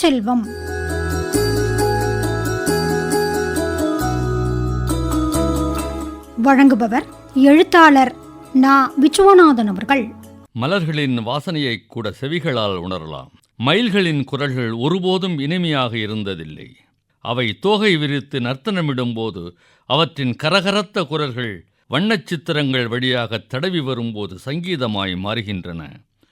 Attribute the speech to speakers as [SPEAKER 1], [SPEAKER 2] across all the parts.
[SPEAKER 1] செவிச்செல்வம். வழங்குபவர் எழுத்தாளர் நா. விச்சுவநாதன் அவர்கள்.
[SPEAKER 2] மலர்களின் வாசனையை கூட செவிகளால் உணரலாம். மயில்களின் குரல்கள் ஒருபோதும் இனிமையாக இருந்ததில்லை. அவை தோகை விரித்து நர்த்தனமிடும்போது அவற்றின் கரகரத்த குரல்கள் வண்ணச் சித்திரங்கள் வழியாக தடவி வரும்போது சங்கீதமாய் மாறுகின்றன.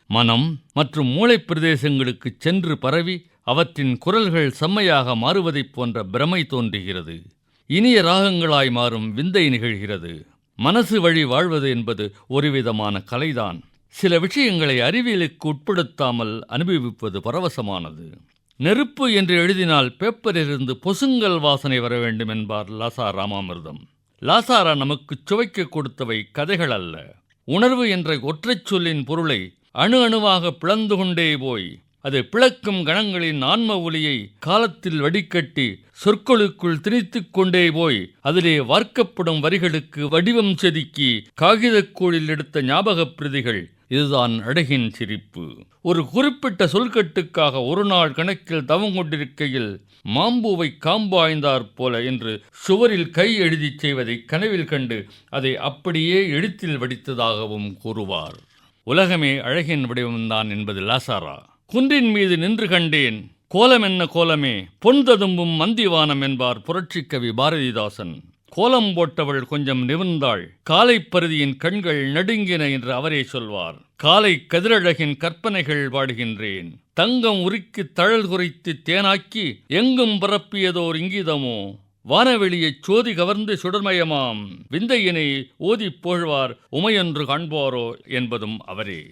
[SPEAKER 2] மனம் மற்றும் மூளைப் பிரதேசங்களுக்குச் சென்று பரவி அவற்றின் குரல்கள் செம்மையாக மாறுவதைப் போன்ற பிரமை தோன்றுகிறது. இனிய ராகங்களாய் மாறும் விந்தை நிகழ்கிறது. மனசு வழி வாழ்வது என்பது ஒருவிதமான கலைதான். சில விஷயங்களை அறிவியலுக்கு உட்படுத்தாமல் அனுபவிப்பது பரவசமானது. நெருப்பு என்று எழுதினால் பேப்பரிலிருந்து பொசுங்கல் வாசனை வர வேண்டும் என்பார் லாசா ராமாமிர்தம். லாசாரா நமக்கு சுவைக்க கொடுத்தவை கதைகள் அல்ல. உணர்வு என்ற ஒற்றைச் சொல்லின் பொருளை அணு அணுவாக பிளந்து கொண்டே போய் அது பிளக்கும் கணங்களின் ஆன்ம ஒலியை காலத்தில் வடிகட்டி சொற்களுக்குள் திணித்து கொண்டே போய் அதிலே வார்க்கப்படும் வரிகளுக்கு வடிவம் செதுக்கி காகிதக்கூழில் எடுத்த ஞாபகப் பிரதிகள். இதுதான் அழகின் சிரிப்பு. ஒரு குறிப்பிட்ட சொல்கட்டுக்காக ஒரு நாள் கணக்கில் தவம் கொண்டிருக்கையில் மாம்பூவை காம்பாய்ந்தாற் போல என்று சுவரில் கை எழுதிச் செய்வதை கனவில் கண்டு அதை அப்படியே எழுத்தில் வடித்ததாகவும் கூறுவார். உலகமே அழகின் வடிவம்தான் என்பது லாசாரா. குன்றின் மீது நின்று கண்டேன் கோலம் என்ன கோலமே பொன் ததும்பும் மந்திவானம் என்பார் புரட்சிக் கவி பாரதிதாசன். கோலம் போட்டவள் கொஞ்சம் நிமிர்ந்தாள், காலை பருதியின் கண்கள் நடுங்கின என்று அவரே சொல்வார். காலை கதிரழகின் கற்பனைகள் பாடுகின்றேன். தங்கம் உருக்கி தழல் குறித்து தேனாக்கி எங்கும் பரப்பியதோர் இங்கிதமோ வானவெளியைச் சோதி கவர்ந்து சுடர்மயமாம் விந்தையினை ஓதிப் போழ்வார் உமையொன்று காண்பாரோ என்பதும் அவரே.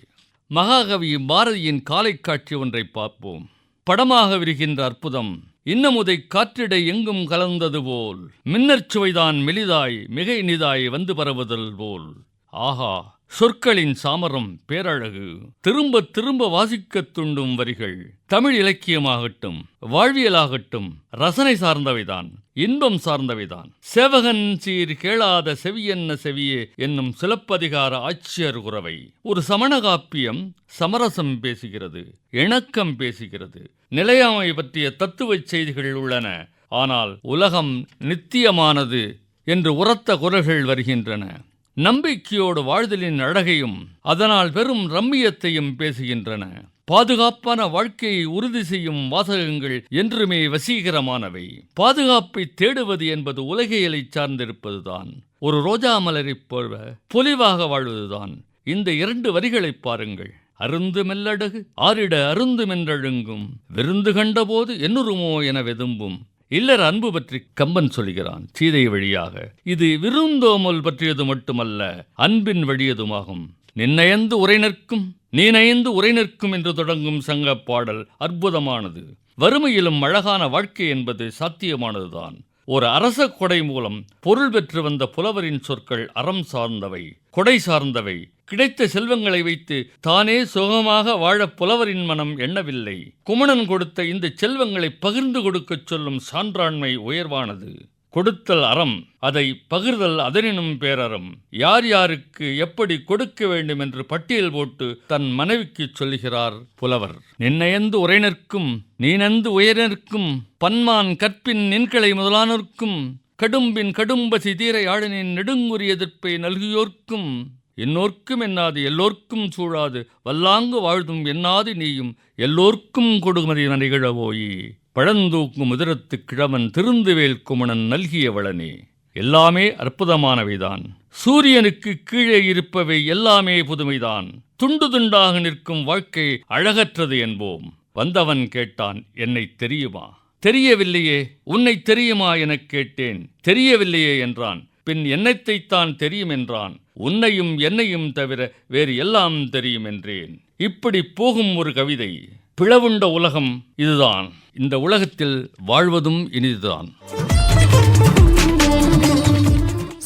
[SPEAKER 2] மகாகவி பாரதியின் காலை காட்சி ஒன்றை பார்ப்போம். படமாக விரிகின்ற அற்புதம். இன்னமுதை காற்றிடை எங்கும் கலந்தது போல் மின்னற் சுவைதான் மெலிதாய் மிக இனிதாய் வந்து பரவுதல் போல். ஆஹா, சொற்களின் சாமரம் பேரழகு. திரும்ப திரும்ப வாசிக்கத் துண்டும் வரிகள். தமிழ் இலக்கியமாகட்டும் வாழ்வியலாகட்டும் ரசனை சார்ந்தவைதான், இன்பம் சார்ந்தவைதான். சேவகன் சீர் கேளாத செவியென்ன செவியே என்னும் சிலப்பதிகார ஆட்சியர் குரவை. ஒரு சமண காப்பியம் சமரசம் பேசுகிறது, இணக்கம் பேசுகிறது, நிலையாமை பற்றிய தத்துவச் செய்திகள் உள்ளன. ஆனால் உலகம் நித்தியமானது என்று உரத்த குரல்கள் வருகின்றன. நம்பிக்கையோடு வாழ்தலின் அழகையும் அதனால் பெரும் ரம்மியத்தையும் பேசுகின்றன. பாதுகாப்பான வாழ்க்கையை உறுதி செய்யும் வாசகங்கள் என்றுமே வசீகரமானவை. பாதுகாப்பை தேடுவது என்பது உலகியலை சார்ந்திருப்பதுதான். ஒரு ரோஜா மலரைப் போல பொலிவாக வாழ்வதுதான். இந்த இரண்டு வரிகளை பாருங்கள். அருந்து மெல்லடகு ஆரிட அருந்து மென்றழுங்கும் விருந்து கண்டபோது என்னுருமோ என வெதும்பும். இல்லற அன்பு பற்றி கம்பன் சொல்கிறான் சீதை வழியாக. இது விருந்தோமல் பற்றியது மட்டுமல்ல, அன்பின் வழியதுமாகும். நின்னயந்து உரை நிற்கும் நீ நயந்து உரை நிற்கும் என்று தொடங்கும் சங்க பாடல் அற்புதமானது. வறுமையிலும் அழகான வாழ்க்கை என்பது சாத்தியமானதுதான். ஒரு அரச கொடை மூலம் பொருள் பெற்று வந்த புலவரின் சொற்கள் அறம் சார்ந்தவை, கொடை சார்ந்தவை. கிடைத்த செல்வங்களை வைத்து தானே சுகமாக வாழ புலவரின் மனம் எண்ணவில்லை. குமணன் கொடுத்த இந்த செல்வங்களை பகிர்ந்து கொடுக்கச் சொல்லும் சான்றாண்மை உயர்வானது. கொடுத்தல் அறம், அதை பகிர்தல் அதனினும் பேரறம். யார் யாருக்கு எப்படி கொடுக்க வேண்டும் என்று பட்டியல் போட்டு தன் மனைவிக்கு சொல்லுகிறார் புலவர். நின்னயந்து உரை நிற்கும் நீ நந்து உயர் நிற்கும் பன்மான் கற்பின் நின்களை முதலானோர்க்கும் கடும்பின் கடும்பசி தீரை ஆளனின் நெடுங்குறி எதிர்ப்பை நல்கியோர்க்கும் என்னோர்க்கும் என்னாது எல்லோர்க்கும் சூழாது வல்லாங்கு வாழ்தும் என்னாது நீயும் எல்லோர்க்கும் கொடுமதி நிகழவோயி பழந்தூக்கும் உதிரத்து கிழவன் திருந்துவேல் குமணன் நல்கிய வளனே. எல்லாமே அற்புதமானவைதான். சூரியனுக்கு கீழே இருப்பவை எல்லாமே புதுமைதான். துண்டு துண்டாக நிற்கும் வாழ்க்கை அழகற்றது என்போம். வந்தவன் கேட்டான், என்னை தெரியுமா? தெரியவில்லையே. உன்னை தெரியுமா எனக் கேட்டேன். தெரியவில்லையே என்றான். பின் என்னத்தைத்தான் தெரியும் என்றான். உன்னையும் என்னையும் தவிர வேறு எல்லாம் தெரியும் என்றேன். இப்படி போகும் ஒரு கவிதை. பிளவுண்ட உலகம் இதுதான். இந்த உலகத்தில் வாழ்வதும் இனிதுதான்.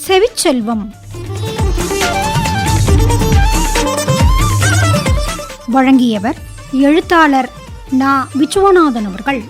[SPEAKER 1] செவிச்செல்வம். வழங்கியவர் எழுத்தாளர் நா. விச்சுவநாதன் அவர்கள்.